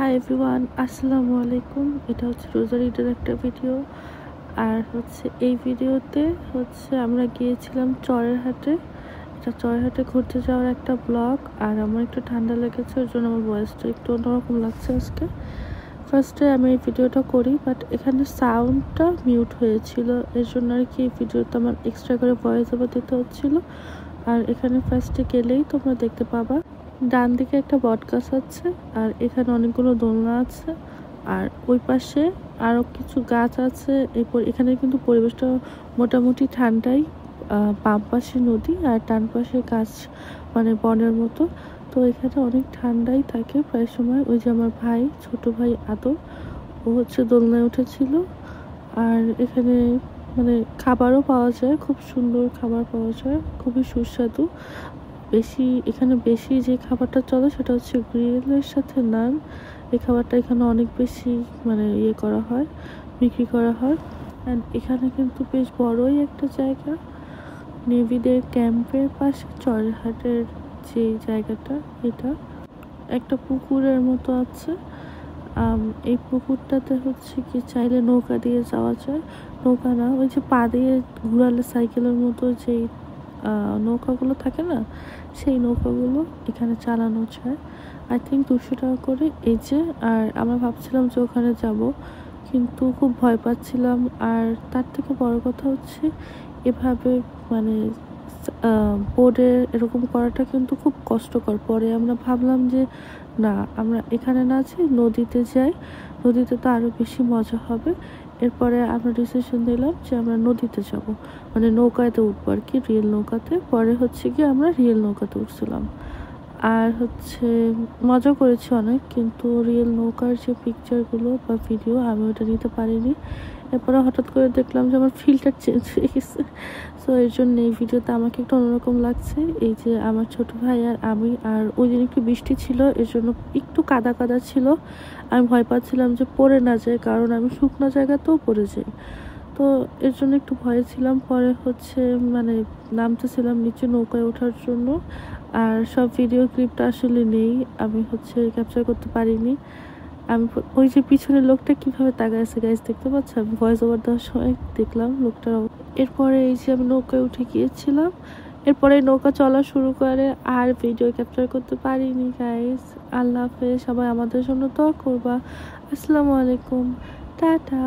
Hi everyone, আসসালামু আলাইকুম। এটা হচ্ছে রোজার ঈদের একটা ভিডিও। আর হচ্ছে এই ভিডিওতে আমরা গিয়েছিলাম চরের হাটে। এটা চরের হাটে ঘুরতে যাওয়ার একটা ব্লগ। আর আমার একটু ঠান্ডা লেগেছে, ওর জন্য আমার ভয়েসটা একটু অন্যরকম লাগছে আজকে। ফার্স্টে আমি এই ভিডিওটা করি, বাট এখানে সাউন্ডটা মিউট হয়েছিল, এর জন্য আর কি এই ভিডিওতে আমার এক্সট্রা করে ভয়েস ওভার দিতে হচ্ছিলো। আর এখানে ফার্স্টে গেলেই তোমরা দেখতে পাবা ডান দিকে একটা বটগাছ আছে, আর এখানে অনেকগুলো দোলনা আছে, আর ওই পাশে আরও কিছু গাছ আছে। এরপর এখানে কিন্তু পরিবেশটা মোটামুটি ঠান্ডাই। বাম পাশে নদী আর ডান পাশে গাছ, মানে বনের মতো। তো এখানে অনেক ঠান্ডাই থাকে প্রায় সময়। ওই যে আমার ভাই, ছোট ভাই আদর, ও দোলনায় উঠেছিল। আর এখানে মানে খাবারও পাওয়া যায়, খুব সুন্দর খাবার পাওয়া যায়, খুবই সুস্বাদু। এখানে বেশি যে খাবারটা চলে সেটা হচ্ছে গ্রিলের সাথে নান। এই খাবারটা এখানে অনেক বেশি মানে করা হয়, বিক্রি করা হয়। অ্যান্ড এখানে কিন্তু বেশ বড়ই একটা জায়গা, নেভিদের ক্যাম্পের পাশে চরহাটের যে জায়গাটা, এটা একটা পুকুরের মতো আছে। এই পুকুরটাতে কি চাইলে নৌকা দিয়ে যাওয়া যায়। নৌকা না, ওই যে পা দিয়ে ঘুরালে সাইকেলের মতো যেই নৌকাগুলো থাকে না, সেই নৌকাগুলো এখানে চালানো যায়। আই থিঙ্ক 200 টাকা করে এই যে। আর আমরা ভাবছিলাম যে ওখানে যাব, কিন্তু খুব ভয় পাচ্ছিলাম। আর তার থেকে বড় কথা হচ্ছে এভাবে মানে বোর্ডে এরকম করাটা কিন্তু খুব কষ্টকর। পরে আমরা ভাবলাম যে না, আমরা এখানে না যাই, নদীতে যাই, নদীতে তো আরও বেশি মজা হবে। এরপরে আমরা ডিসিশন দিলাম যে আমরা নদীতে যাব, মানে নৌকাতে উঠবো আর কি, রিয়েল নৌকাতে। পরে আমরা রিয়েল নৌকাতে উঠছিলাম। আর মজা করেছি অনেক, কিন্তু রিয়েল নৌকার যে পিকচারগুলো বা ভিডিও আমি ওটা নিতে পারিনি। এরপরে হঠাৎ করে দেখলাম যে আমার ফিল্টার চেঞ্জ হয়ে গেছে। সো এর জন্য এই ভিডিওতে আমাকে একটু অন্যরকম লাগছে। এই যে আমার ছোট ভাই আর আমি, আর ওই দিন একটু বৃষ্টি ছিল, এর জন্য একটু কাদা কাদা ছিল। আমি ভয় পাচ্ছিলাম যে পড়ে না যায়, কারণ আমি শুকনো জায়গাতেও পড়ে যাই। তো এর জন্য একটু ভয়ে ছিলাম। পরে মানে নামতেছিলাম নিচে নৌকায় ওঠার জন্য। আর সব ভিডিও ক্লিপটা আসলে নেই, আমি ক্যাপচার করতে পারিনি। আমি ওই যে পিছনের লোকটা কিভাবে তাকায় আছে গাইস, দেখতে পাচ্ছ? আমি ভয়েস ওভার দেওয়ার সময় দেখলাম লোকটার। এরপরে এই যে আমি নৌকায় উঠে গিয়েছিলাম। এরপরে নৌকা চলা শুরু করে, আর ভিডিও ক্যাপচার করতে পারিনি গাইস। আল্লাহ হাফেজ, সবাই আমাদের জন্য দোয়া করবা। আসসালামু আলাইকুম, টাটা।